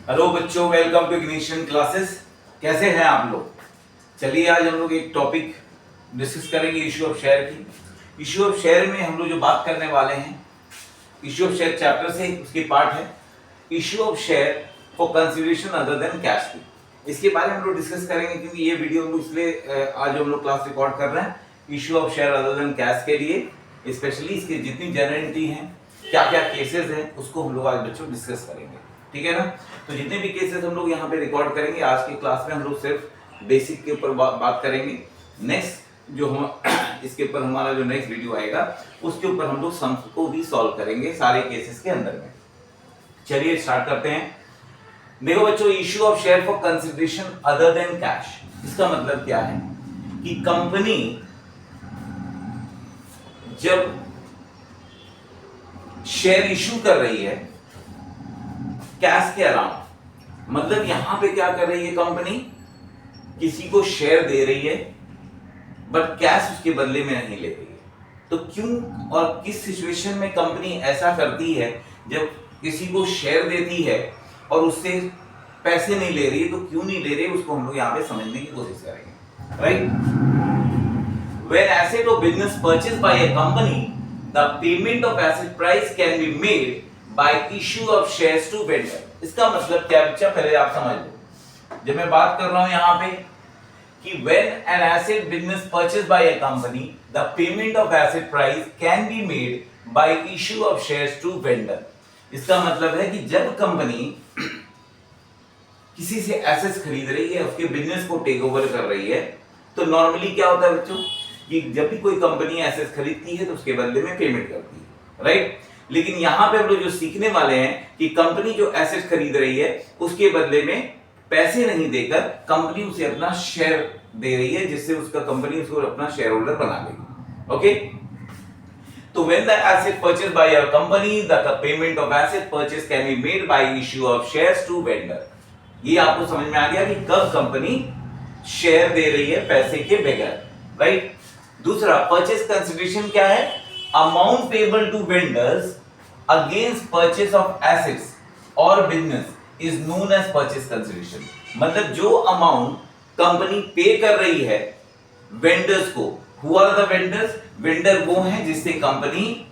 Hello बच्चों, welcome to ignition classes. कैसे हैं आप लोग? चलिए आज हम लोग एक टॉपिक डिस्कस करेंगे इशू ऑफ शेयर की। इशू ऑफ शेयर में हम लोग जो बात करने वाले हैं, इशू ऑफ शेयर चैप्टर से उसके पार्ट है issue of share for consideration other than cash की। इसके बारे में हम लोग डिस्कस करेंगे क्योंकि ये वीडियो हम लोग इसलिए आज हम लोग क्लास रिकॉर्ड कर रहे हैं issue of share other than cash के लिए। स्पेशली इसकी जितनी जनरलिटी हैं, क्या क्या केसेस हैं, उसको हम लोग आज बच्चों डिस्कस करेंगे। ठीक है ना? तो जितने भी केसेस हम लोग यहाँ पे रिकॉर्ड करेंगे आज की क्लास में, हम लोग सिर्फ बेसिक के ऊपर बात करेंगे। नेक्स्ट जो हम इसके ऊपर हमारा जो नेक्स्ट वीडियो आएगा उसके ऊपर हम लोग सम्स को भी सॉल्व करेंगे सारे केसेस के अंदर में। चलिए स्टार्ट करते हैं। देखो बच्चों, issue of share for consideration other than cash, इसका मतलब क्या है कि कंपनी जब शेयर इशू कर रही है कैश के अलावा, मतलब यहां पे क्या कर रही है कंपनी, किसी को शेयर दे रही है बट कैश उसके बदले में नहीं ले रही है। तो क्यों और किस सिचुएशन में कंपनी ऐसा करती है? जब किसी को शेयर देती है और उससे पैसे नहीं ले रही है, तो क्यों नहीं ले रही है उसको हम लोग यहां पे समझने की कोशिश करेंगे। Right? When asset of business purchase by a company, the payment of asset price can be made by issue of shares to vendor। इसका मतलब क्या बच्चा, पहले आप समझ लो। जब मैं बात कर रहा हूं यहां पे कि when an asset business purchased by a company, the payment of asset price can be made by issue of shares to vendor। इसका मतलब है कि जब कंपनी किसी से एसेट्स खरीद रही है, उसके बिजनेस को टेक ओवर कर रही है, तो नॉर्मली क्या होता है बच्चों कि जब भी कोई कंपनी एसेट्स खरीदती है तो उसके बदले में पेमेंट करती है। राइट? लेकिन यहां पे हम लोग जो सीखने वाले हैं कि कंपनी जो एसेट खरीद रही है उसके बदले में पैसे नहीं देकर कंपनी उसे अपना शेयर दे रही है, जिससे उसका कंपनी उसको अपना शेयर होल्डर बना लेगी। ओके? तो when the asset purchase by a company, the payment of asset purchase can be made by issue of shares to vendor. ये आपको समझ में आ गया कि कब कंपनी शेयर दे रही है पैसे के बगैर। राइट? दूसरा, परचेज कंसीडरेशन क्या है? Amount payable to vendors against purchase of assets or business is known as purchase consideration। मतलब जो अमाउंट कंपनी पे कर रही है वेंडर्स को, who are the vendors? Vendor वो हैं जिससे कंपनी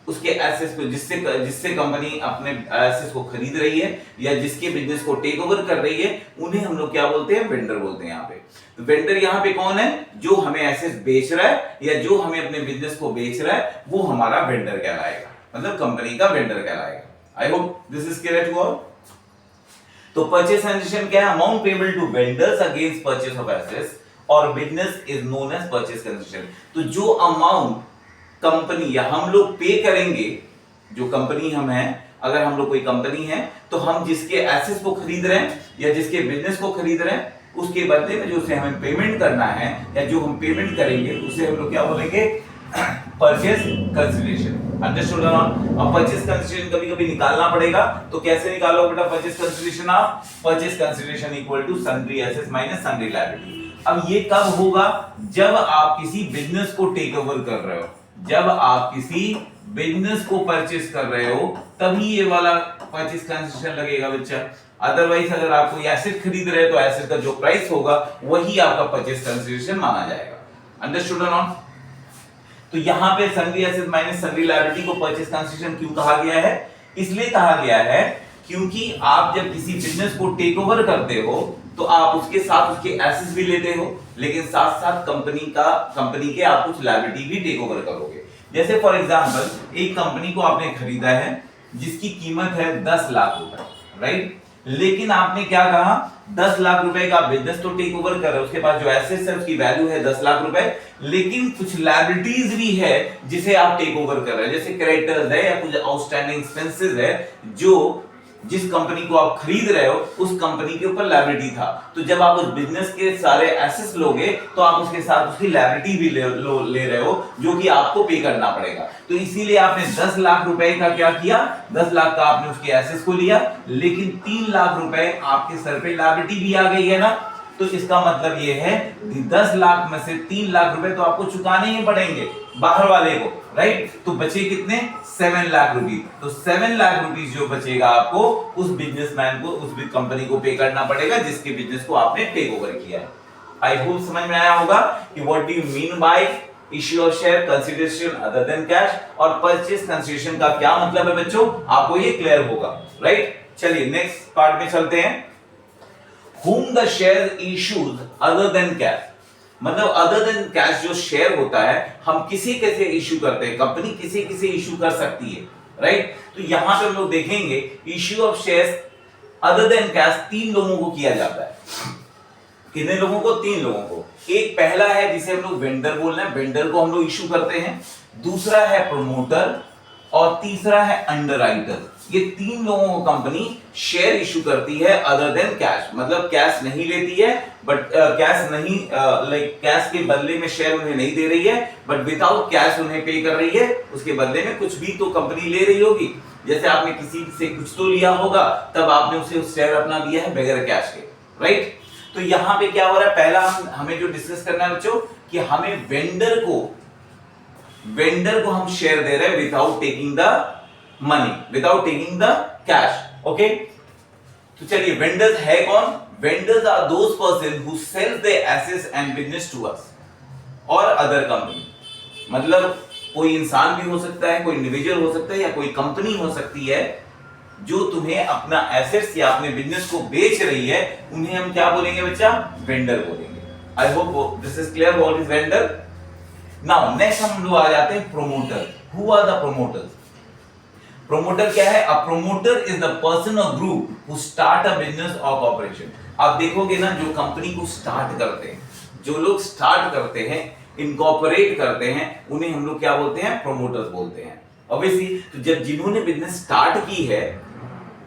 उसके एसेट्स को, जिससे कंपनी अपने एसेट्स को खरीद रही है या जिसके बिजनेस को टेक ओवर कर रही है, उन्हें हम लोग क्या बोलते हैं? वेंडर बोलते हैं। यहाँ पे तो वेंडर यहाँ पे कौन है? जो हमें एसेट्स बेच रहा है या जो हमें अपने बिजनेस को बेच रहा है, वो हमारा वेंडर कहलाएगा, मतलब कंपनी का वेंडर कहलाएगा। I hope this is clear to all. तो परचेज कंसीडरेशन क्या है? Amount payable to vendors against purchase of assets और business is known as purchase consideration. तो जो अमाउंट कंपनी या हम लोग पे करेंगे, जो कंपनी हम हैं, अगर हम लोग कोई कंपनी है तो हम जिसके एसेट्स को खरीद रहे हैं या जिसके बिजनेस को खरीद रहे हैं, उसके बदले में जो उसे हमें पेमेंट करना है या जो हम पेमेंट करेंगे उसे हम लोग क्या बोलेंगे? Purchase consideration. अंडरस्टूड और नॉट? अब परचेज कंसीडरेशन कभी-कभी निकालना पड़ेगा, तो कैसे निकालो बेटा परचेज कंसीडरेशन? आप purchase consideration equal to sundry assets minus sundry liability. अब ये कब होगा? जब आप किसी बिजनेस को टेक ओवर कर रहे हो, जब आप किसी बिजनेस को परचेस कर रहे हो, तभी ये वाला परचेस कंसीडरेशन लगेगा बच्चा। अदरवाइज अगर आप कोई एसेट खरीद रहे हो तो एसेट का जो प्राइस होगा वही आपका परचेस कंसीडरेशन माना जाएगा। अंडरस्टूड और नॉट? तो यहां पे sundry asset minus sundry liability को परचेस कंसीडरेशन क्यों कहा गया है? इसलिए कहा गया है क्योंकि आप जब किसी बिजनेस को टेक ओवर करते हो तो आप उसके साथ उसके एसेट्स भी लेते हो, लेकिन साथ साथ कंपनी के आप कुछ लायबिलिटी भी टेक ओवर करोगे। जैसे फॉर एग्जांपल एक कंपनी को आपने खरीदा है जिसकी कीमत है 10 लाख रुपए। राइट? लेकिन आपने क्या कहा? 10 लाख रुपए का बिजनेस तो टेक ओवर कर रहे हो, उसके पास जो एसेट्स है उसकी वैल्यू है 10 लाख रुपए, लेकिन कुछ लायबिलिटीज भी है जिसे आप टेक ओवर कर रहे हैं, जैसे क्रेडिटर्स है या कुछ आउटस्टैंडिंग एक्सपेंसेस है जो जिस कंपनी को आप खरीद रहे हो उस कंपनी के ऊपर लायबिलिटी था। तो जब आप उस बिजनेस के सारे एसेट्स लोगे तो आप उसके साथ उसकी लायबिलिटी भी ले रहे हो जो कि आपको पे करना पड़ेगा। तो इसीलिए आपने 10 लाख रुपए का क्या किया? 10 लाख का आपने उसके एसेट्स को लिया, लेकिन 3 लाख रुपए आपके सर पे लायबिलिटी भी आ गई है ना। तो इसका मतलब ये है कि 10 लाख में से 3 लाख रुपए तो आपको चुकाने ही पड़ेंगे बाहर वाले को। राइट। तो बचे कितने 7 लाख रुपीज। तो 7 लाख रुपीज जो बचेगा आपको उस बिजनेसमैन को, उस कंपनी को पे करना पड़ेगा जिसके बिजनेस को आपने टेक ओवर किया है। आई होप समझ में आया होगा कि what do you mean by issue of share consideration other than cash, और परचेस कंसीडरेशन का क्या मतलब है बच्चों, आपको ये क्लियर होगा, राइट। चलिए नेक्स्ट पार्ट में चलते हैं। whom the share issued other than cash, मतलब अदर देन कैश जो शेयर होता है हम किसी कैसे इश्यू करते हैं, कंपनी किसी किसी इश्यू कर सकती है, राइट। तो यहां पे हम लोग देखेंगे issue of shares other than cash 3 लोगों को किया जाता है। कितने लोगों को? 3 लोगों को। एक पहला है जिसे हम लोग वेंडर बोल रहे हैं, वेंडर को हम लोग इश्यू करते हैं। दूसरा है प्रमोटर और तीसरा है अंडरराइटर। ये 3 लोगों को कंपनी शेयर इश्यू करती है अदर देन कैश, मतलब कैश नहीं लेती है, बट कैश नहीं लाइक कैश के बदले में शेयर उन्हें नहीं दे रही है, बट विदाउट कैश उन्हें पे कर रही है। उसके बदले में कुछ भी तो कंपनी ले रही होगी, जैसे आपने किसी से कुछ तो लिया होगा तब आपने उसे शेयर अपना दिया है बगैर कैश के, राइट। तो यहां पे क्या हो रहा है, पहला हमें जो डिस्कस करना है बच्चों कि हमें वेंडर को हम शेयर दे रहे हैं without taking the money, without taking the cash, okay. तो चलिए वेंडर्स है कौन? Vendors are those person who sell their assets and business to us और अदर कंपनी। मतलब कोई इंसान भी हो सकता है, कोई इंडिविजुअल हो सकता है, या कोई कंपनी हो सकती है जो तुम्हें अपना एसेट्स या अपने बिजनेस को बेच रही है, उन्हें हम क्या बोलेंगे बच्चा? वेंडर बोलेंगे। I hope this is clear what is vendor. Now next हम लोग आ जाते हैं promoter. Who are the promoters? Promoter क्या है? A promoter is the person और group who start a business और कॉर्पोरेशन। आप देखोगे ना, जो कंपनी को स्टार्ट करते हैं, जो लोग स्टार्ट करते हैं, इनकॉर्पोरेट करते हैं, उन्हें हम लोग क्या बोलते हैं? प्रोमोटर्स बोलते हैं। ऑब्वियसली तो जब जिन्होंने बिजनेस स्टार्ट की है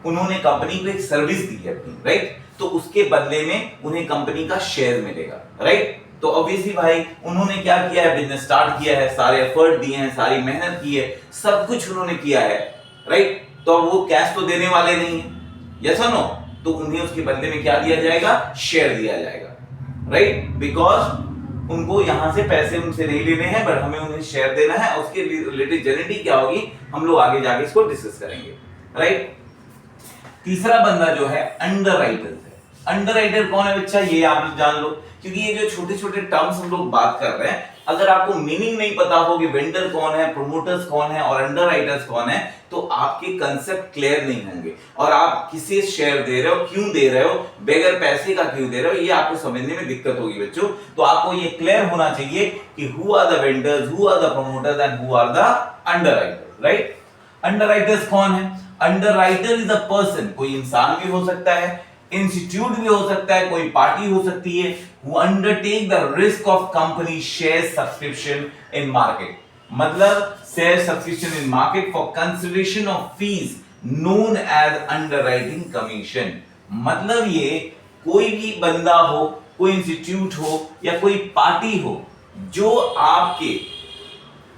उन्होंने कंपनी को एक सर्विस दी है अपनी, राइट। तो उसके बदले में उन्हें कंपनी का शेयर मिलेगा, राइट। तो ऑब्वियसली भाई उन्होंने क्या किया है? बिजनेस स्टार्ट किया है, सारे एफर्ट दिए हैं, सारी मेहनत की है, सब कुछ उन्होंने किया है, राइट। तो अब वो कैश तो देने वाले नहीं है, यस और नो? तो उन्हें उसके बदले में क्या दिया जाएगा? शेयर दिया जाएगा, राइट। बिकॉज उनको यहां से पैसे उनसे नहीं लेने हैं, बट हमें उन्हें शेयर देना है। उसके रिलेटेड जर्नी क्या होगी हम लोग आगे जाके इसको डिस्कस करेंगे, राइट। तीसरा बंदा जो है अंडरराइटर है। अंडरराइटर कौन है बच्चा? ये आप लोग जान लो, क्योंकि ये जो छोटे छोटे टर्म्स हम लोग बात कर रहे हैं, अगर आपको मीनिंग नहीं पता हो कि वेंडर कौन है, प्रोमोटर्स कौन है और अंडरराइटर्स कौन है, तो आपके कंसेप्ट क्लियर नहीं होंगे और आप किसे शेयर दे रहे हो, क्यों दे रहे हो, बगैर पैसे का क्यों दे रहे हो, ये आपको समझने में दिक्कत होगी बच्चों। तो आपको ये क्लियर होना चाहिए कि who are the vendors, who are the promoters and who are the underwriters, right. Underwriters कौन है? अंडरराइटर इज अ पर्सन, कोई इंसान भी हो सकता है, इंस्टीट्यूट भी हो सकता है, कोई पार्टी हो सकती है, who undertake the risk of company share subscription in market, मतलब share subscription in market for consideration of fees known as underwriting commission। मतलब ये कोई भी बंदा हो, कोई इंस्टीट्यूट हो या कोई पार्टी हो जो आपके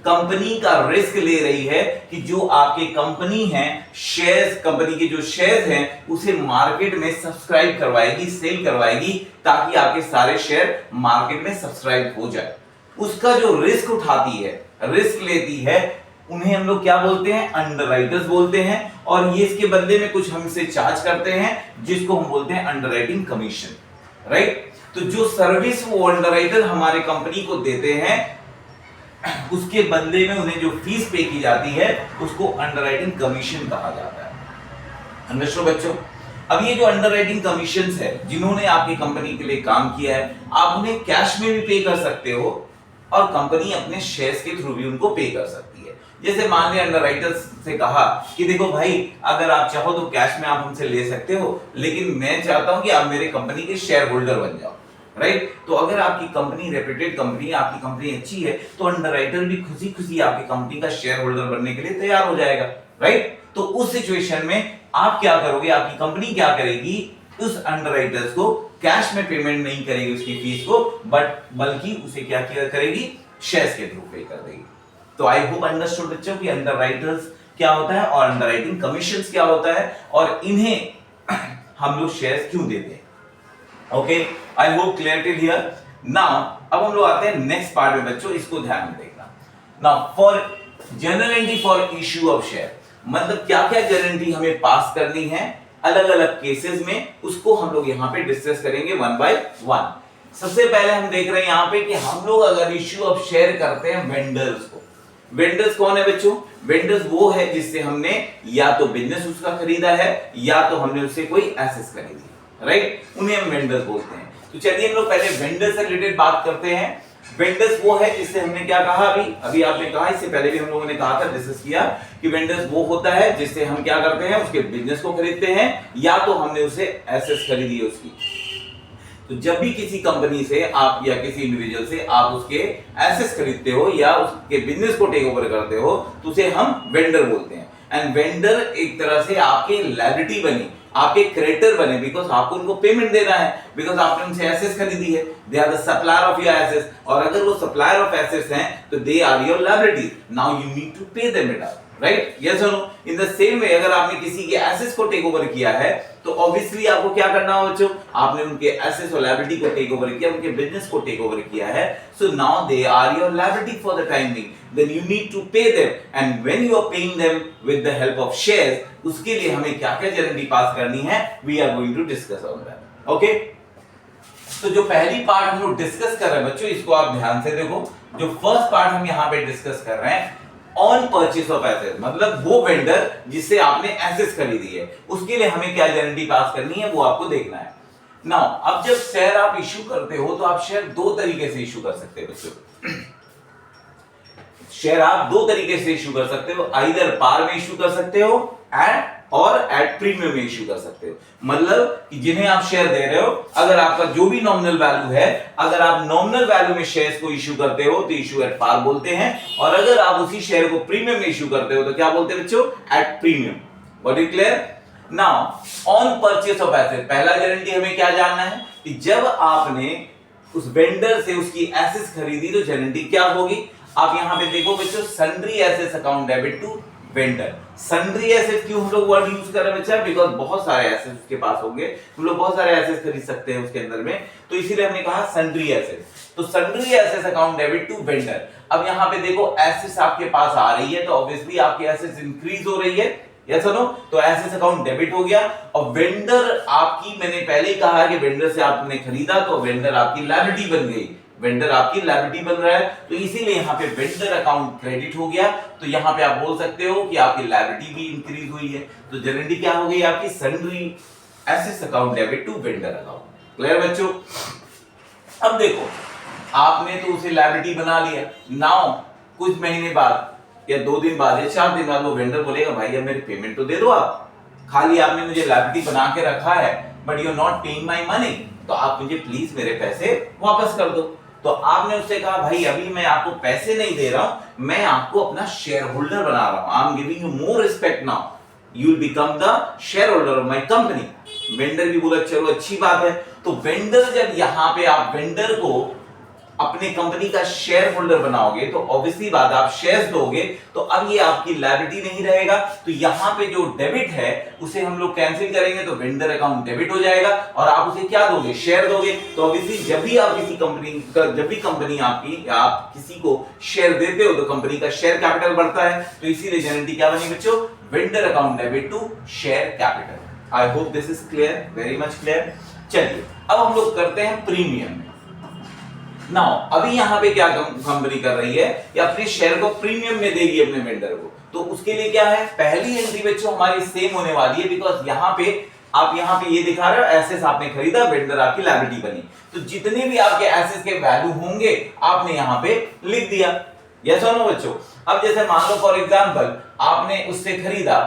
कंपनी का रिस्क ले रही है कि जो आपके कंपनी है, शेयर्स, कंपनी के जो शेयर्स हैं उसे मार्केट में सब्सक्राइब करवाएगी, सेल करवाएगी, ताकि आपके सारे शेयर मार्केट में सब्सक्राइब हो जाए। उसका जो रिस्क उठाती है, रिस्क लेती है, उन्हें हम लोग क्या बोलते हैं? अंडरराइटर्स बोलते हैं। और ये इसके बदले में कुछ हमसे चार्ज करते हैं जिसको हम बोलते हैं अंडरराइटिंग कमीशन, राइट। तो जो सर्विस वो अंडरराइटर हमारे कंपनी को देते हैं उसके बदले में उन्हें जो फीस पे की जाती है उसको अंडरराइटिंग कमीशन कहा जाता है। अंडरस्टूड बच्चों? अब ये जो अंडरराइटिंग कमीशंस है, जिन्होंने आपकी कंपनी के लिए काम किया है, आप उन्हें कैश में भी पे कर सकते हो और कंपनी अपने शेयर्स के थ्रू भी उनको पे कर सकती है। जैसे मान लिया अंडरराइटर्स से कहा कि देखो भाई, अगर आप चाहो तो कैश में आप हमसे ले सकते हो, लेकिन मैं चाहता हूं कि आप मेरे कंपनी के शेयर होल्डर बन जाओ, राइट। तो अगर आपकी कंपनी रेप्यूटेड कंपनी, आपकी कंपनी अच्छी है, तो अंडरराइटर भी खुशी खुशी आपकी कंपनी का शेयर होल्डर बनने के लिए तैयार हो जाएगा, राइट। तो उस सिचुएशन में आप क्या करोगे? आपकी कंपनी क्या करेगी? उस अंडरराइटर्स को कैश में पेमेंट नहीं करेगी उसकी फीस को, बल्कि उसे क्या करेगी? शेयर्स के थ्रू पे कर देगी। तो आई होप अंडरस्टूड बच्चों कि अंडरराइटर्स क्या होता है और अंडरराइटिंग कमीशंस क्या होता है और इन्हें हम लोग शेयर्स क्यों देते हैं। Okay, I hope clarity here. Now अब हम लोग आते हैं नेक्स्ट पार्ट में बच्चों, इसको ध्यान में देखना। Now for general entry for issue of share, मतलब क्या क्या गारंटी हमें पास करनी है अलग अलग केसेस में, उसको हम लोग यहाँ पे डिस्कस करेंगे वन बाय वन। सबसे पहले हम देख रहे हैं यहाँ पे कि हम लोग अगर इश्यू ऑफ शेयर करते हैं वेंडर्स को, वेंडर्स कौन है बच्चों? वेंडर्स वो है जिससे हमने या तो बिजनेस उसका खरीदा है या तो हमने उससे कोई एसेट्स खरीदी, राइट, उन्हें हम वेंडर्स बोलते हैं। तो चलिए हम लोग पहले वेंडर से रिलेटेड बात करते हैं। वेंडर्स वो है जिससे हमने क्या कहा, अभी आपने कहा, इससे पहले भी हम लोगों ने कहा था, डिस्कस किया कि वेंडर्स वो होता है जिससे हम क्या करते हैं, उसके बिजनेस को खरीदते हैं या तो हमने उसे एसेट्स खरीदी है उसकी। तो जब भी किसी कंपनी से आप या किसी इंडिविजुअल से आप उसके एसेट्स खरीदते हो या उसके बिजनेस को टेक ओवर करते हो तो उसे हम वेंडर बोलते हैं। एंड वेंडर एक तरह से आपके लायबिलिटी बनी, आपके क्रेडिटर बने, बिकॉज आपको उनको पेमेंट देना है, बिकॉज आपने उनसे एसेट्स खरीदी है, they are the supplier of your assets, और अगर वो सप्लायर ऑफ एसेट्स हैं तो they are your liability, now you need to pay them it, right, yes और no. In the same way अगर आपने किसी के एसेट्स को टेक ओवर किया है तो ऑब्वियसली आपको क्या करना होगा बच्चों, आपने उनके एसेट्स और लायबिलिटी को टेक ओवर किया, उनके बिजनेस को टेक ओवर किया है, so now they are your liability for the time being, then you need to pay them, and when you are paying them with the help of shares, उसके लिए हमें क्या क्या गारंटी पास करनी है, we are going to discuss on that, okay? तो जो पहली पार्ट हम लोग डिस्कस कर रहे हैं बच्चों, इसको आप ध्यान से देखो। जो फर्स्ट पार्ट हम यहाँ पे डिस्कस कर रहे हैं, ऑन परचेस ऑफ एसेट, मतलब वो वेंडर जिससे आपने एसेट्स खरीदी है उसके लिए हमें क्या गारंटी पास करनी है वो आपको देखना है। नाउ अब जब शेयर आप इश्यू करते हो तो आप शेयर दो तरीके से इश्यू कर सकते हैं बच्चों। शेयर आप दो तरीके से इश्यू कर सकते हो, आइदर पार में इश्यू कर सकते हो एट प्रीमियम में इश्यू कर सकते हो। मतलब कि जिन्हें आप शेयर दे रहे हो, अगर आपका जो भी नॉमिनल वैल्यू है, अगर आप नॉमिनल वैल्यू में शेयर्स को इश्यू करते हो तो इश्यू एट पार बोलते हैं, और अगर आप उसी शेयर को प्रीमियम में इश्यू करते हो तो क्या बोलते हैं बच्चों, at premium. What is clear? Now on purchase of asset, पहला गारंटी हमें क्या जानना है कि जब आपने उस वेंडर से उसकी एसेट्स खरीदी तो गारंटी क्या होगी। आप यहां पे देखो बच्चों, sundry assets account debit to vendor. Sundry assets क्यों हम लोग वर्ड यूज कर रहे हैं बच्चा, बिकॉज बहुत सारे एसेट्स उसके पास होंगे, हम लोग बहुत सारे एसेट्स खरीद सकते हैं उसके अंदर में, तो इसीलिए हमने कहा सन्ड्री एसेट्स। तो sundry assets account debit to vendor. अब यहां पे देखो एसेट्स आपके पास आ रही है तो ऑब्वियसली आपकी एसेट्स इंक्रीज हो रही है, यस और नो, तो एसेट्स अकाउंट डेबिट हो गया। और वेंडर आपकी, मैंने पहले ही कहा कि वेंडर से आपने खरीदा तो वेंडर आपकी लायबिलिटी बन गई, वेंडर आपकी लायबिलिटी बन रहा है, तो इसीलिए यहाँ पे वेंडर अकाउंट क्रेडिट हो गया। तो यहाँ पे आप बोल सकते हो कि आपकी लायबिलिटी भी इंक्रीज हुई है, तो गारंटी क्या हो गई आपकी, sundry assets account debit to vendor account. Clear बच्चों? अब देखो, आपने तो उसे लायबिलिटी बना लिया, नाउ कुछ महीने बाद या 2 दिन बाद या 4 दिन बाद वो वेंडर बोलेगा भाई अब मेरी पेमेंट तो दे दो, आप खाली आपने मुझे लायबिलिटी बना के रखा है but you are not paying my money, तो आप मुझे प्लीज मेरे पैसे वापस कर दो। तो आपने उससे कहा भाई अभी मैं आपको पैसे नहीं दे रहा हूं, मैं आपको अपना शेयर होल्डर बना रहा हूं, I am giving you more respect, now you will become the share holder of my company. Vendor भी बोला चलो अच्छी बात है। तो वेंडर, जब यहां पे आप वेंडर को अपने कंपनी का शेयर होल्डर बनाओगे तो ऑब्वियसली बात आप शेयर्स दोगे, तो अब ये आपकी लायबिलिटी नहीं रहेगा, तो यहां पे जो डेबिट है उसे हम लोग कैंसिल करेंगे, तो वेंडर अकाउंट डेबिट हो जाएगा और आप उसे क्या दोगे, शेयर दोगे। तो ऑब्वियसली जब भी आप किसी कंपनी का, जब भी कंपनी आपकी, आप किसी को शेयर देते हो तो कंपनी का शेयर कैपिटल बढ़ता है, तो इसीलिए गारंटी क्या बनी बच्चों, vendor account debit to share capital. I hope this is clear, very much clear. चलिए अब हम लोग करते हैं प्रीमियम। नाउ अभी यहां पे क्या कंपनी कर रही है, ये अपने शेयर को प्रीमियम में देगी अपने वेंडर को, तो उसके लिए क्या है, पहली एंट्री बच्चों हमारी सेम होने वाली है, बिकॉज यहां पे आप यहां पे ये दिखा रहे हो एसेट्स आपने खरीदा, वेंडर आपकी लायबिलिटी बनी, तो जितने भी आपके एसेट्स के वैल्यू होंगे आपने यहां पे लिख दिया, यस और नो बच्चों। अब जैसे मान लो फॉर एग्जांपल आपने उससे खरीदा,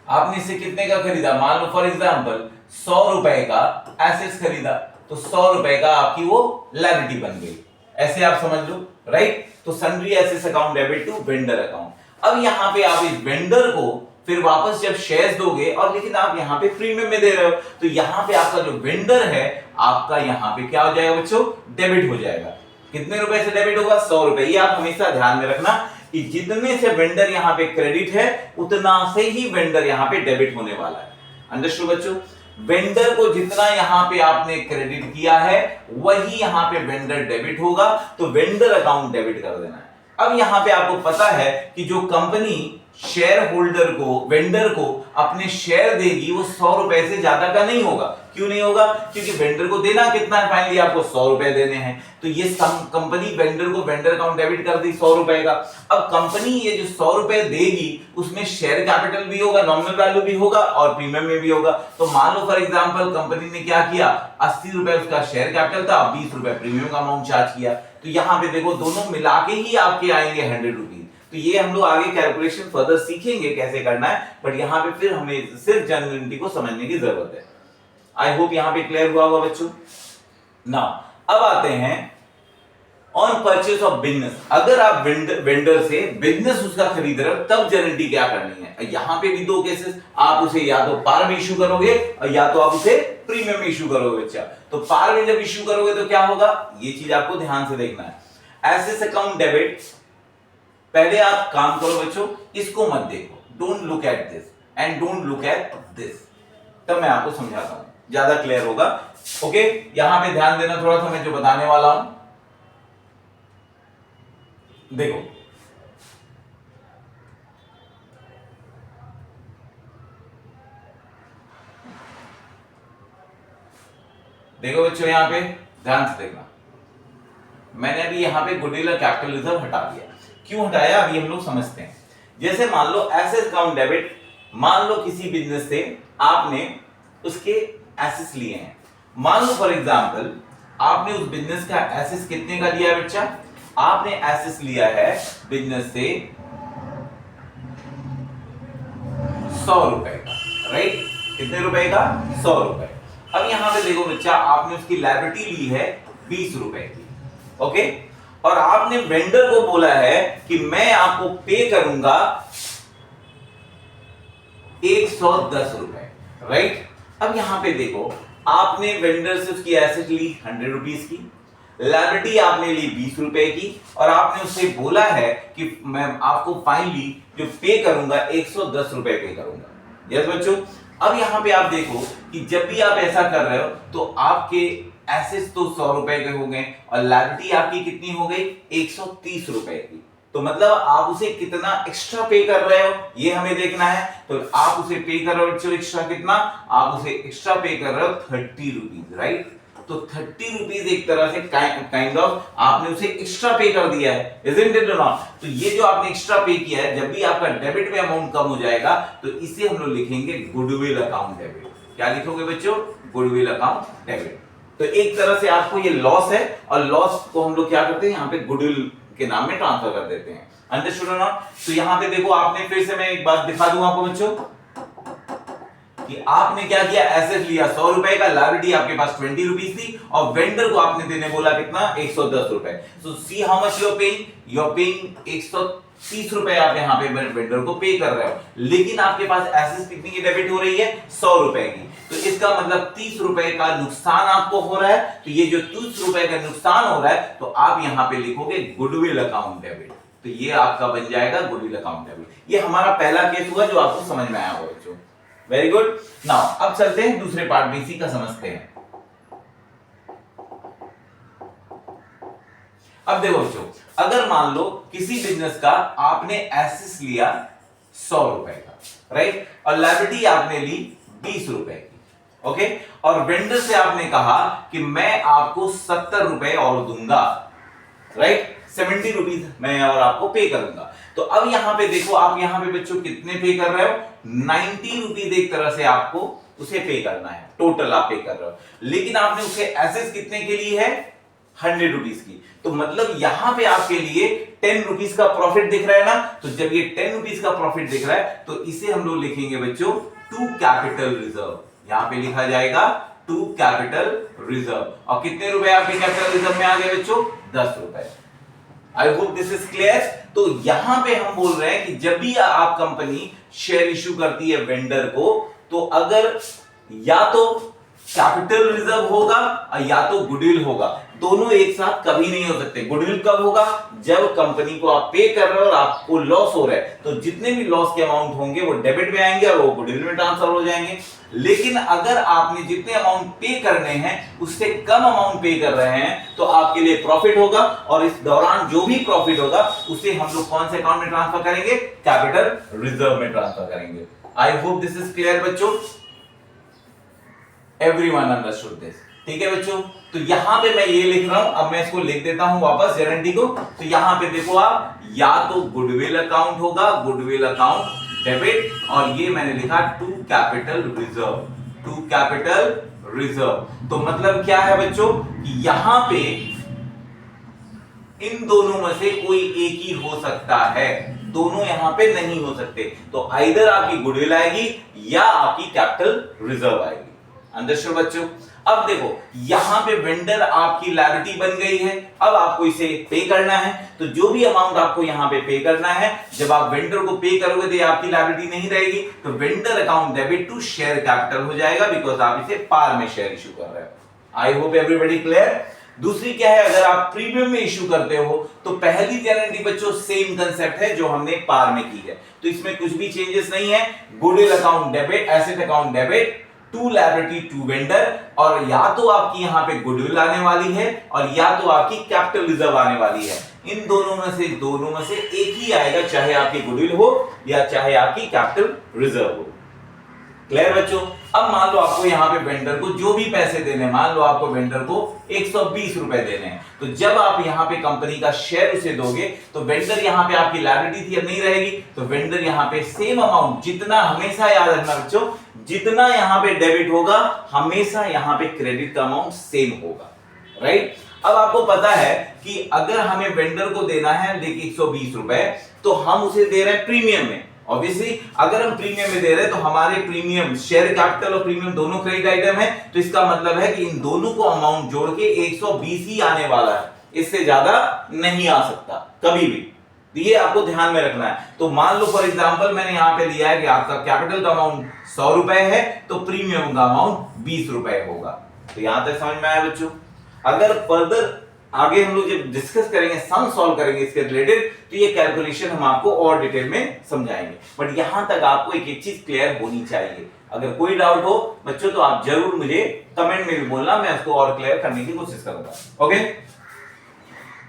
आपने इसे कितने का खरीदा, मान लो फॉर एग्जांपल 100 रुपए का एसेट्स खरीदा, तो 100 रुपए का आपकी वो लायबिलिटी बन गई, ऐसे आप समझ लो, राइट। तो sundry assets account debit to vendor account. अब यहां पे आप इस वेंडर को फिर वापस जब शेयर्स दोगे, और लेकिन आप यहां पे प्रीमियम में दे रहे हो, तो यहां पे आपका जो वेंडर है आपका यहां पे क्या हो जाएगा बच्चों, डेबिट हो जाएगा। कितने रुपए से डेबिट होगा, 100 रुपए। ये आप हमेशा ध्यान में रखना कि जितने से वेंडर यहां पे क्रेडिट है उतना से ही वेंडर यहां पे डेबिट होने वाला है। अंडरस्टूड बच्चों? वेंडर को जितना यहां पे आपने क्रेडिट किया है वही यहां पे वेंडर डेबिट होगा, तो वेंडर अकाउंट डेबिट कर देना है। अब यहां पे आपको पता है कि जो कंपनी शेयर होल्डर को, वेंडर को अपने शेयर देगी वो 100 रुपए से ज्यादा का नहीं होगा। क्यों नहीं होगा? क्योंकि वेंडर को देना कितना है, फाइनली आपको 100 रुपए देने हैं। तो ये कंपनी वेंडर को वेंडर अकाउंट डेबिट कर दी 100 रुपए का। अब कंपनी ये जो 100 रुपए देगी उसमें शेयर कैपिटल भी होगा, नॉमिनल वैल्यू भी होगा और प्रीमियम में भी होगा। तो मान लो फॉर एग्जांपल कंपनी ने क्या किया, 80 रुपए उसका शेयर कैपिटल था, 20 रुपए प्रीमियम का अमाउंट चार्ज किया। तो यहां पे देखो दोनों मिला के ही आपके आएंगे 100 रुपीज। तो ये हम लोग आगे कैलकुलेशन फर्दर सीखेंगे कैसे करना है, बट यहां पे फिर हमें सिर्फ जेन्युइनिटी को समझने की जरूरत है। आई होप यहां पे क्लियर हुआ होगा बच्चों। नाउ अब आते हैं ऑन परचेस ऑफ बिजनेस। अगर आप वेंडर से बिजनेस उसका खरीद रहे हो तब जेन्युइनिटी क्या करनी है। यहां पे भी दो केसेस, आप उसे या तो पार में इशू करोगे और या तो आप उसे प्रीमियम में इशू करोगे। बच्चा तो पार में जब इशू करोगे तो क्या होगा, ये चीज आपको ध्यान से देखना है। एसेट्स अकाउंट डेबिट, पहले आप काम करो बच्चों, इसको मत देखो, don't look at this and don't look at this, तब मैं आपको समझाता हूं, ज्यादा क्लियर होगा। ओके, यहां पे ध्यान देना थोड़ा सा मैं जो बताने वाला हूं। देखो देखो बच्चों, यहां पे ध्यान से देखना, मैंने अभी यहां पे गुडविल और कैपिटल रिजर्व हटा दिया। क्यों हटाया अभी हम लोग समझते हैं। जैसे मान लो एसेट अकाउंट डेबिट, मान लो किसी बिजनेस से आपने उसके एसेट्स लिए हैं। मान लो फॉर एग्जांपल आपने उस बिजनेस का एसेट्स कितने का लिया है बच्चा, आपने एसेट्स लिया है बिजनेस से 100 रुपए का, राइट? कितने रुपए का? 100 रुपए। अब यहां पे देखो बच्चा, आपने उसकी लायबिलिटी ली है 20 रुपए की, ओके, और आपने वेंडर को बोला है कि मैं आपको पे करूंगा 110 रुपए, राइट? अब यहां पे देखो, आपने वेंडर से उसकी एसेट ली 100 रुपीज की, लायबिलिटी आपने ली 20 रुपए की, और आपने उससे बोला है कि मैं आपको फाइनली जो पे करूंगा 110 रुपए पे करूंगा। यस बच्चों, अब यहां पे आप देखो कि जब भी आप ऐसा कर रहे हो तो आपके एसेट्स तो 100 रुपए के हो गए और लायबिलिटी आपकी कितनी हो गई, 130 रुपए की। तो मतलब आप उसे कितना एक्स्ट्रा पे कर रहे हो ये हमें देखना है। तो आप उसे पे कर रहे हो बच्चों एक्स्ट्रा कितना, आप उसे एक्स्ट्रा पे कर रहे हो 30 रुपीज, राइट? तो 30 रुपीज एक तरह से काइंड ऑफ आपने उसे एक्स्ट्रा पे कर दिया है, इजंट इट और नॉट? तो ये जो आपने एक्स्ट्रा पे किया है, जब भी आपका डेबिट में अमाउंट कम हो जाएगा तो इसे हम लोग लिखेंगे गुडविल अकाउंट डेबिट। क्या लिखोगे बच्चों? Goodwill account debit. तो एक तरह से आपको ये लॉस है और लॉस को हम लोग क्या करते हैं, यहाँ पे गुडविल के नाम में ट्रांसफर कर देते हैं। अंडरस्टूड और नॉट? तो यहाँ पे देखो, आपने फिर से मैं एक बात दिखा दूं आपको बच्चों कि आपने क्या किया, एसेट लिया 100 रुपए का, लायबिलिटी आपके पास 20 रुपीज थी और वेंडर को आपने देने बोला कितना, 110 रुपए। So see how much you are paying 130 रुपए आप यहाँ पे वेंडर को पे कर रहे हो, लेकिन आपके पास एसेट कितनी की डेबिट हो रही है, 100 रुपए की। तो इसका मतलब 30 रुपए का नुकसान आपको हो रहा है। तो ये जो 30 रुपए का नुकसान हो रहा है तो आप यहाँ पे लिखोगे गुडविल अकाउंट डेबिट। तो ये आपका बन जाएगा गुडविल अकाउंट डेबिट। ये हमारा पहला केस हुआ जो आपको समझ में आया होगा बच्चों। Very good. नाउ अब चलते हैं दूसरे पार्ट में, इसी का समझते हैं। अब देखो बच्चों, अगर मान लो किसी बिजनेस का आपने एसेट्स लिया 100 रुपए का, राइट, और लायबिलिटी आपने ली 20 रुपए की, ओके, और वेंडर से आपने कहा कि मैं आपको 70 रुपए और दूंगा, राइट, 70 रुपीज मैं और आपको पे करूंगा। तो अब यहां पे देखो, आप यहां पे बच्चों कितने पे कर रहे हो, 90 रुपीज एक तरह से आपको उसे पे करना है, टोटल आप पे कर रहे हो, लेकिन आपने उसे एसेट्स कितने के लिए है, 100 रुपीज की। तो मतलब यहां पे आपके लिए 10 रुपीज का प्रॉफिट दिख रहा है ना। तो जब ये 10 रुपीज का प्रॉफिट दिख रहा है तो इसे हम लोग लिखेंगे बच्चों टू कैपिटल रिजर्व। यहां पे लिखा जाएगा टू कैपिटल रिजर्व। और कितने रुपए आपके कैपिटल रिजर्व में आ गए बच्चों, 10 रुपए। आई होप दिस इज क्लियर। तो यहां पे हम बोल रहे हैं कि जब भी आप कंपनी शेयर इश्यू करती है वेंडर को, तो अगर या तो कैपिटल रिजर्व होगा या तो गुडविल होगा। दोनों एक साथ कभी नहीं हो सकते। गुडविल कब होगा? जब कंपनी को आप पे कर रहे हो और आपको लॉस हो रहा है, तो जितने भी लॉस के अमाउंट होंगे वो डेबिट में आएंगे और वो गुडविल में ट्रांसफर हो जाएंगे। लेकिन अगर आपने जितने अमाउंट पे करने हैं उससे कम अमाउंट पे कर रहे हैं तो आपके लिए प्रॉफिट होगा, और इस दौरान जो भी प्रॉफिट होगा उसे हम लोग कौन से अकाउंट में ट्रांसफर करेंगे? कैपिटल रिजर्व में ट्रांसफर करेंगे। आई होप दिस इज क्लियर बच्चों, एवरीवन अंडरस्टूड दिस। ठीक है बच्चों, तो यहां पे मैं ये लिख रहा हूं, अब मैं इसको लिख देता हूं वापस गारंटी को। तो यहां पे देखो आप, या तो गुडविल अकाउंट होगा, गुडविल अकाउंट डेबिट, और ये मैंने लिखा to capital reserve, to capital reserve. तो मतलब क्या है बच्चों कि यहां पे इन दोनों में से कोई एक ही हो सकता है, दोनों यहां पे नहीं हो सकते। तो आइदर आपकी गुडविल आएगी या आपकी कैपिटल रिजर्व आएगी। अंडरस्टूड बच्चों? अब देखो यहां पे वेंडर आपकी लायबिलिटी बन गई है, अब आपको इसे पे करना है। तो जो भी अमाउंट आपको यहां पे करना है, जब आप वेंडर को पे करोगे तो ये आपकी लायबिलिटी नहीं रहेगी, तो vendor account debit to share capital हो जाएगा, बिकॉज आप इसे पार में शेयर इशू कर रहे हो। I hope everybody clear. दूसरी क्या है, अगर आप प्रीमियम में इशू करते हो तो पहली गारंटी बच्चों सेम कंसेप्ट है जो हमने पार में की है, तो इसमें कुछ भी चेंजेस नहीं है। Goodwill account debit, asset account debit to liability to vendor, और या तो आपकी यहां पे गुडविल आने वाली है और या तो आपकी कैपिटल रिजर्व आने वाली है। इन दोनों में से एक ही आएगा, चाहे आपकी गुडविल हो या चाहे आपकी कैपिटल रिजर्व हो। क्लियर बच्चों? अब मान लो आपको यहां पे वेंडर को जो भी पैसे देने, मान लो आपको वेंडर को 120 रुपए देने हैं, तो जब आप यहां पे कंपनी का शेयर उसे दोगे तो वेंडर यहां पे आपकी लायबिलिटी थी अब नहीं रहेगी, तो वेंडर यहां पे सेम अमाउंट, जितना हमेशा याद रखना बच्चों, जितना यहां पे डेबिट होगा हमेशा यहां पे क्रेडिट का अमाउंट सेम होगा। राइट? अब आपको पता है कि अगर हमें वेंडर को देना है देखिए 120 रुपए, तो हम उसे दे रहे हैं प्रीमियम में। ऑब्वियसली अगर हम प्रीमियम में दे रहे हैं तो हमारे प्रीमियम, शेयर कैपिटल और प्रीमियम दोनों क्रेडिट आइटम है, तो इसका मतलब है कि इन दोनों को अमाउंट जोड़ के 120 ही आने वाला है, इससे ज्यादा नहीं आ सकता कभी भी। ये आपको ध्यान में रखना है। तो मान लो फॉर एग्जांपल मैंने यहां पे लिया है कि आपका कैपिटल का अमाउंट 100 रुपए है, तो प्रीमियम का अमाउंट 20 रुपए होगा। तो यहां तक समझ में आया बच्चों? अगर फर्दर आगे हम लोग जब डिस्कस करेंगे, सम सॉल्व करेंगे इसके रिलेटेड, तो ये कैलकुलेशन हम आपको और डिटेल में समझाएंगे, बट यहां तक आपको एक एक चीज क्लियर होनी चाहिए। अगर कोई डाउट हो बच्चों तो आप जरूर मुझे कमेंट में भी बोलना, मैं उसको और क्लियर करने की कोशिश करूंगा। ओके?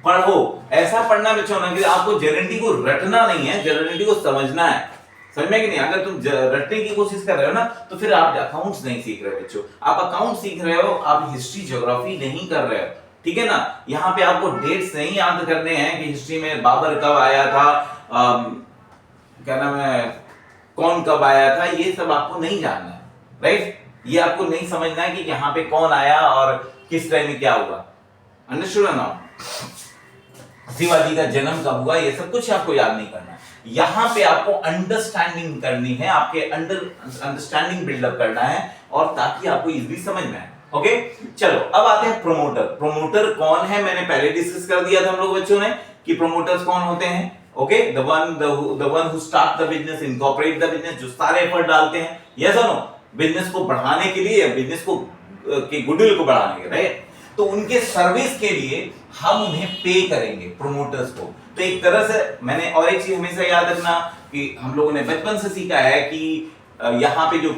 पढ़ो, ऐसा पढ़ना बच्चों ना कि आपको गारंटी को रटना नहीं है, गारंटी को समझना है। समझ में कि नहीं? अगर तुम रटने की कोशिश कर रहे हो ना तो फिर आप अकाउंट्स नहीं सीख रहे हो बच्चों, आप अकाउंट सीख रहे हो, आप हिस्ट्री ज्योग्राफी नहीं कर रहे हो। ठीक है ना? यहाँ पे आपको डेट्स नहीं याद करने हैं कि हिस्ट्री में बाबर कब आया था, क्या नाम है, कौन कब आया था, ये सब आपको नहीं जानना है। राइट? ये आपको नहीं समझना है कि यहाँ पे कौन आया और किस टाइम में क्या हुआ। अंडरस्टूड है ना? शिवाजी का जन्म कब हुआ, ये सब कुछ आपको याद नहीं करना है। यहां पे आपको अंडरस्टैंडिंग करनी है, आपके अंडरस्टैंडिंग बिल्डअप करना है, और ताकि आपको इजीली समझ में आए। ओके? चलो अब आते हैं प्रोमोटर। प्रोमोटर कौन है मैंने पहले डिस्कस कर दिया था हम लोग बच्चों ने कि प्रोमोटर्स कौन होते हैं। Okay? The one who start the business, incorporate the business, जो सारे एफर्ट डालते हैं, यस और नो, बिजनेस को बढ़ाने के लिए, बिजनेस को के गुडविल को बढ़ाने के, राइट? तो उनके सर्विस के लिए हम उन्हें पे करेंगे, प्रोमोटर्स को। तो एक तरह से मैंने और एक चीज हमेशा याद रखना कि हम लोगों ने बचपन से सीखा है कि यहाँ पे जो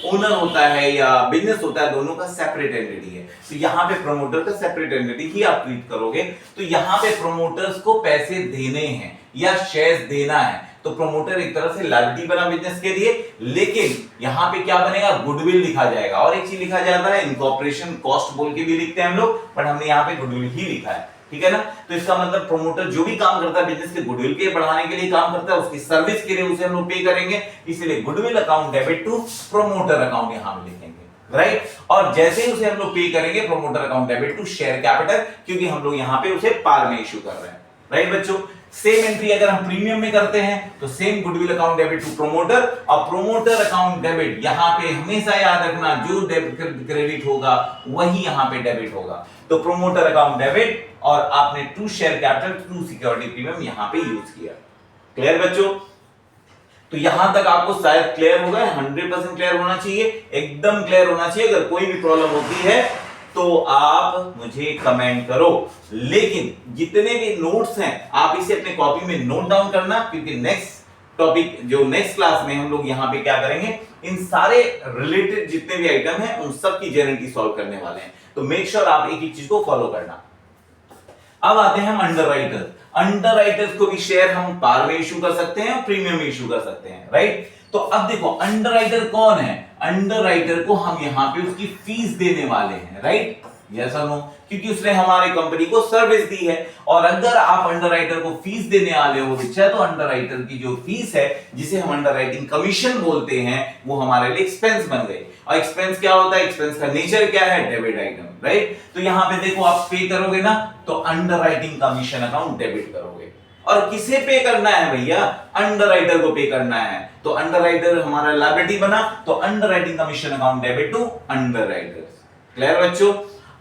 ओनर होता है या बिजनेस होता है, दोनों का सेपरेट एंटिटी है। तो यहाँ पे प्रोमोटर का सेपरेट एंटिटी ही आप ट्रीट करोगे। तो यहाँ पे प्रोमोटर्स को पैसे देने हैं या शेयर्स देना है, तो प्रोमोटर एक तरह से लायबिलिटी बना बिजनेस के लिए, लेकिन यहाँ पे क्या बनेगा, गुडविल लिखा जाएगा। और एक चीज लिखा जाता है इनकॉर्पोरेशन कॉस्ट बोल के भी लिखते हैं हम लोग, बट हमने यहाँ पे गुडविल ही लिखा है। ठीक है ना? तो इसका मतलब प्रोमोटर जो भी काम करता है बिजनेस के गुडविल के बढ़ाने के लिए काम करता है, उसकी सर्विस के लिए उसे हम लोग पे करेंगे, इसलिए goodwill account debit to promoter account यहां पे लिखेंगे। राइट? और जैसे ही उसे हम लोग पे करेंगे promoter account debit to share capital, क्योंकि हम लोग यहाँ पे उसे पार में इशू कर रहे हैं। राइट बच्चों? सेम एंट्री अगर हम प्रीमियम में करते हैं तो same goodwill account debit to promoter, और प्रोमोटर अकाउंट डेबिट यहां पे हमेशा याद रखना, जो क्रेडिट होगा वही यहां पे डेबिट होगा। तो प्रोमोटर अकाउंट डेबिट, और आपने to share capital to security premium यहां पे यूज किया। क्लियर बच्चों? तो यहां तक आपको शायद क्लियर होगा, 100% क्लियर होना चाहिए, एकदम क्लियर होना चाहिए। अगर कोई भी प्रॉब्लम होती है तो आप मुझे कमेंट करो, लेकिन जितने भी नोट्स हैं आप इसे अपने कॉपी में नोट डाउन करना, क्योंकि नेक्स्ट टॉपिक जो नेक्स्ट क्लास में हम लोग यहाँ पे क्या करेंगे, इन सारे रिलेटेड जितने भी आइटम हैं उन सब की जेएनटी सॉल्व करने वाले हैं। तो मेक श्योर आप एक एक चीज को फॉलो करना। अब आते हैं हम अंडरराइटर्स। अंडरराइटर्स को भी शेयर हम पार में इशू कर सकते हैं और प्रीमियम में इशू कर सकते हैं, राइट। तो अब देखो अंडरराइटर कौन है, अंडरराइटर को हम यहां पे उसकी फीस देने वाले हैं, राइट, यस और नो, क्योंकि उसने हमारी कंपनी को सर्विस दी है। और अगर आप अंडरराइटर को फीस देने वाले हो बच्चा, तो अंडरराइटर की जो फीस है जिसे हम अंडरराइटिंग कमीशन बोलते हैं, वो हमारे लिए एक्सपेंस बन गए। और एक्सपेंस क्या होता है, एक्सपेंस का नेचर क्या है, डेबिट आइटम, राइट। तो यहां पे देखो आप पे करोगे ना, तो अंडरराइटिंग कमीशन अकाउंट डेबिट करोगे। और किसे पे करना है भैया, अंडरराइटर को पे करना है। तो अंडरराइटर हमारा लायबिलिटी बना, तो underwriting commission account debit to underwriters. Clear बच्चों।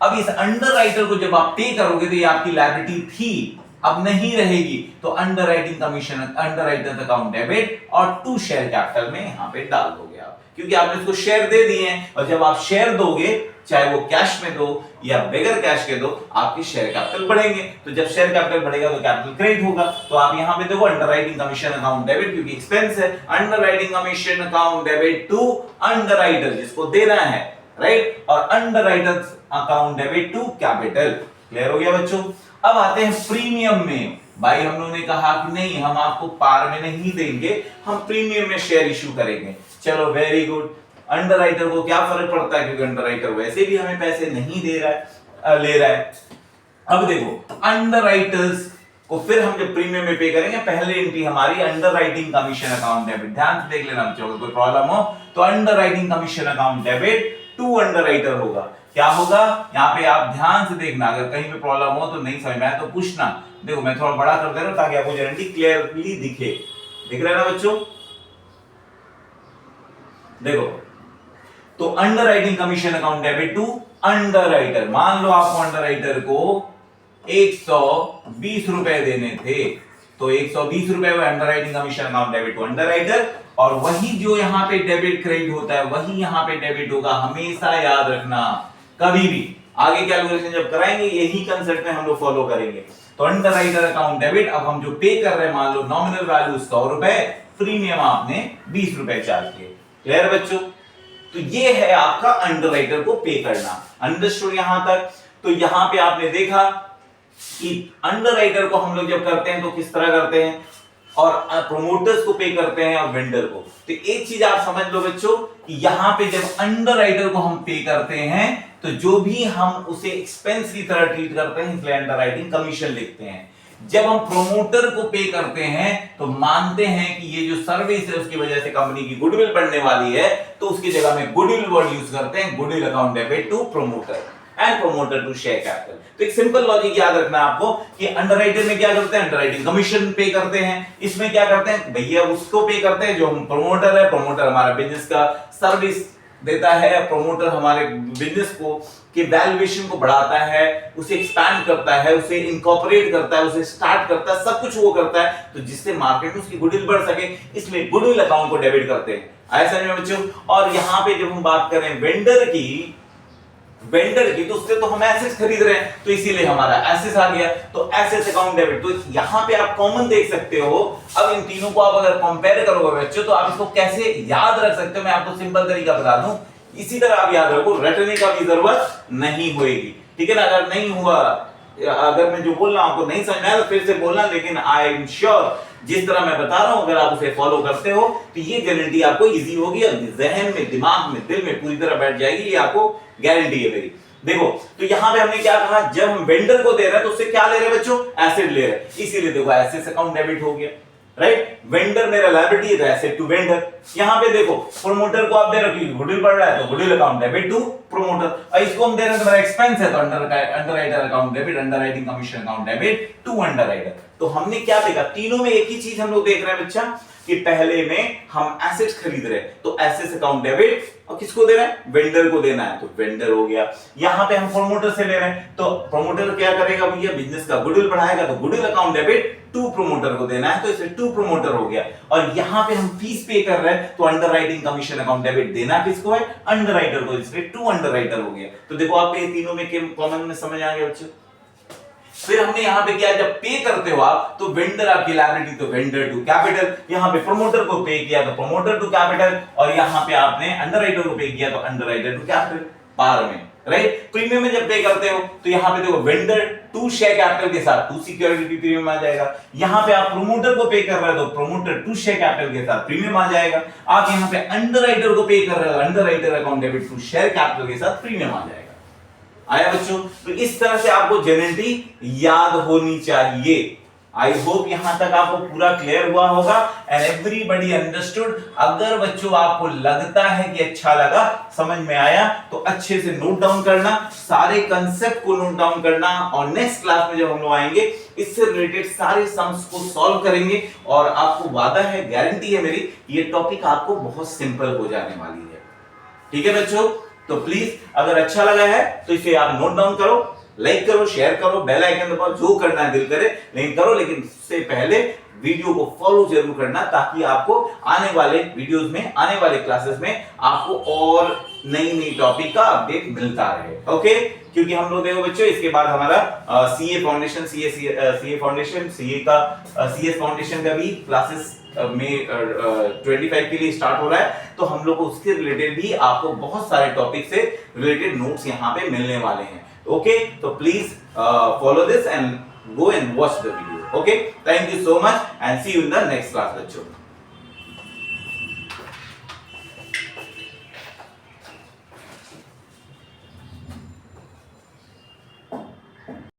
अब इस अंडरराइटर को जब आप पे करोगे तो ये आपकी लायबिलिटी थी, अब नहीं रहेगी, तो underwriting commission underwriter account debit और टू शेयर कैपिटल में यहां पे डाल दोगे आप, क्योंकि आपने इसको शेयर दे दिए हैं। और जब आप शेयर दोगे, चाहे वो कैश में दो या बगैर कैश के दो, आपके शेयर कैपिटल बढ़ेंगे। तो जब शेयर कैपिटल बढ़ेगा तो कैपिटल क्रेडिट होगा। तो आप यहां पे देखो अंडरराइटिंग कमीशन अकाउंट डेबिट, क्योंकि एक्सपेंस है, underwriting commission account debit to underwriter जिसको देना है, राइट, और underwriters account debit to capital. Clear हो गया बच्चों। अब आते हैं प्रीमियम में। भाई हम लोगों ने कहा कि नहीं, हम आपको पार में नहीं देंगे, हम प्रीमियम में शेयर इशू करेंगे। चलो वेरी गुड। अंडरराइटर को क्या फर्क पड़ता है, क्योंकि अंडरराइटर वैसे भी हमें पैसे नहीं दे रहा है, ले रहा है। अब देखो अंडरराइटर्स को फिर हम जब प्रीमियम में पे करेंगे, पहले एंट्री हमारी अंडरराइटिंग कमीशन अकाउंट डेबिट। ध्यान से देख लेना बच्चों, कोई प्रॉब्लम हो तो underwriting commission account debit to underwriter होगा। क्या होगा, यहाँ पे आप ध्यान से देखना, अगर कहीं पे प्रॉब्लम हो तो नहीं समझ में आए तो पूछना। देखो मैं थोड़ा बड़ा कर दे रहा हूं ताकि आपको गारंटी क्लियरली दिखे। दिख रहा है ना बच्चों। देखो तो underwriting commission account debit to underwriter. मान लो आपको अंडरराइटर को 120 रुपए देने थे, तो 120 रुपए वो underwriting commission account debit to underwriter, और वही जो यहां पे डेबिट क्रेडिट होता है वही यहां पे डेबिट होगा। हमेशा याद रखना, कभी भी आगे कैलकुलेशन जब कराएंगे यही कंसेप्ट में हम लोग फॉलो करेंगे। तो अंडरराइटर अकाउंट डेबिट, अब हम जो पे कर रहे हैं, मान लो नॉमिनल वैल्यू 100 रुपए, प्रीमियम आपने 20 रुपए चार्ज किए। क्लियर बच्चों। तो ये है आपका अंडरराइटर को पे करना। अंडरस्टूड यहां तक। तो यहां पे आपने देखा कि अंडरराइटर को हम लोग जब करते हैं तो किस तरह करते हैं, और प्रोमोटर्स को पे करते हैं और वेंडर को। तो एक चीज आप समझ लो बच्चों कि यहां पे जब अंडरराइटर को हम पे करते हैं तो जो भी हम उसे एक्सपेंस की तरह ट्रीट करते हैं, इसलिए अंडरराइटिंग कमीशन लिखते हैं। जब हम प्रोमोटर को पे करते हैं तो मानते हैं कि ये जो सर्विस है उसकी वजह से कंपनी की गुडविल बढ़ने वाली है, तो उसकी जगह में गुडविल वर्ड यूज करते हैं, goodwill account debit to promoter and promoter to share capital. तो एक सिंपल लॉजिक याद रखना आपको कि अंडरराइटर में क्या करते हैं, अंडरराइटिंग कमीशन पे करते हैं। इसमें क्या करते हैं भैया, उसको पे करते हैं जो हम प्रोमोटर है। प्रोमोटर हमारा बिजनेस का सर्विस देता है, प्रोमोटर हमारे बिजनेस को के वैल्यूएशन को बढ़ाता है, उसे एक्सपैंड करता है, उसे इनकॉर्पोरेट करता है, उसे स्टार्ट करता है, सब कुछ वो करता है तो जिससे मार्केट में उसकी गुडविल बढ़ सके, इसलिए गुडविल अकाउंट को डेबिट करते हैं। आया समझ में बच्चों। और यहां पे जब हम बात करें वेंडर की तो उससे तो हम एसेट्स खरीद रहे हैं, तो इसीलिए हमारा एसेट्स आ गया, तो एसेट्स अकाउंट डेबिट। तो यहां पे आप कॉमन देख सकते हो। अब इन तीनों को आप अगर कंपेयर करोगे बच्चों तो आप इसको कैसे याद रख सकते हो, मैं आपको सिंपल तरीका बता दूं, इसी तरह आप याद रखो, रटने का भी जरूरत नहीं होगी, ठीक है ना। अगर नहीं हुआ, अगर मैं जो बोल रहा हूं आपको नहीं समझ में आया तो फिर से बोलना, लेकिन आई एम श्योर जिस तरह मैं बता रहा हूं अगर आप उसे फॉलो करते हो तो ये गारंटी आपको इजी होगी और जहन में, दिमाग में, दिल में पूरी तरह बैठ जाएगी, ये आपको गारंटी है मेरी। देखो तो यहां पे हमने क्या कहा, जब हम वेंडर को दे रहे हैं तो उससे क्या ले रहे हैं बच्चों, एसेट ले रहे हैं, इसीलिए देखो एसेट्स अकाउंट डेबिट हो गया, राइट। वेंडर मेरा लायबिलिटी है तो एसेट टू वेंडर। यहां पे देखो प्रोमोटर को आप दे रहे हो, गुडविल बढ़ रहा है तो goodwill account debit to promoter, और इसको हम दे रहे हैं तो मेरा एक्सपेंस है तो underwriter account debit, underwriting commission account debit to underwriter. तो हमने क्या देखा, तीनों में एक ही चीज हम लोग देख रहे हैं बच्चा, कि पहले में हम एसेट्स खरीद रहे हैं तो एसेट्स अकाउंट डेबिट और किसको देना है, वेंडर को देना है, तो वेंडर हो गया। यहां पे हम प्रोमोटर से ले रहे हैं तो प्रोमोटर क्या करेगा भैया, बिजनेस का गुडविल बढ़ाएगा, तो goodwill account debit to promoter को देना है, तो इसे टू प्रोमोटर हो गया। और यहां पे हम फीस पे कर रहे हैं तो अंडरराइटिंग कमीशन अकाउंट डेबिट देना किसको है, अंडरराइटर को, इसलिए टू अंडरराइटर हो गया। तो देखो आप ये तीनों में कॉमन में समझ आ गया बच्चों। फिर हमने यहां पे किया, जब पे करते हो आप तो वेंडर आपकी लायबिलिटी, तो वेंडर टू कैपिटल, यहां पे प्रोमोटर को पे किया तो प्रोमोटर टू कैपिटल, और यहां पे आपने अंडरराइटर को पे किया तो अंडरराइटर टू कैपिटल पार में, राइट। प्रीमियम में जब पे करते हो तो यहां पे देखो वेंडर टू शेयर कैपिटल के साथ टू सिक्योरिटी प्रीमियम आ जाएगा। यहां पे आप प्रोमोटर को पे कर रहे हो तो प्रोमोटर टू शेयर कैपिटल के साथ प्रीमियम आ जाएगा। आप यहां पे अंडरराइटर को पे कर रहे हो, underwriter account debit to share capital के साथ प्रीमियम आ जाएगा। आया बच्चों, तो इस तरह से आपको जनरली याद होनी चाहिए। आई होप यहां तक आपको पूरा क्लियर हुआ होगा एंड एवरीबॉडी अंडरस्टूड। अगर बच्चों आपको लगता है कि अच्छा लगा, समझ में आया, तो अच्छे से नोट डाउन करना, सारे कंसेप्ट को नोट डाउन करना, और नेक्स्ट क्लास में जब हम लोग आएंगे इससे रिलेटेड सारे सम्स को सॉल्व करेंगे। और आपको वादा है, गारंटी है मेरी, ये टॉपिक आपको बहुत सिंपल हो जाने वाली है। ठीक है बच्चों, तो प्लीज अगर अच्छा लगा है तो इसे आप नोट डाउन करो, लाइक करो, शेयर करो, बेल आइकन दबाओ, जो करना है दिल करे, लेकिन करो। लेकिन उससे पहले वीडियो को फॉलो जरूर करना, ताकि आपको आने वाले वीडियोस में, आने वाले क्लासेस में आपको और नई नई टॉपिक का अपडेट मिलता रहे। ओके, क्योंकि हम लोग देखो बच्चों, इसके बाद हमारा CA foundation, CA foundation, CA का सीएस फाउंडेशन का भी क्लासेस में 25 के लिए स्टार्ट हो रहा है, तो हम लोग को उसके रिलेटेड भी आपको बहुत सारे टॉपिक से रिलेटेड नोट्स यहाँ पे मिलने वाले हैं। ओके, तो please follow this and go and watch the video. Okay, thank you so much and see you in the next class बच्चों।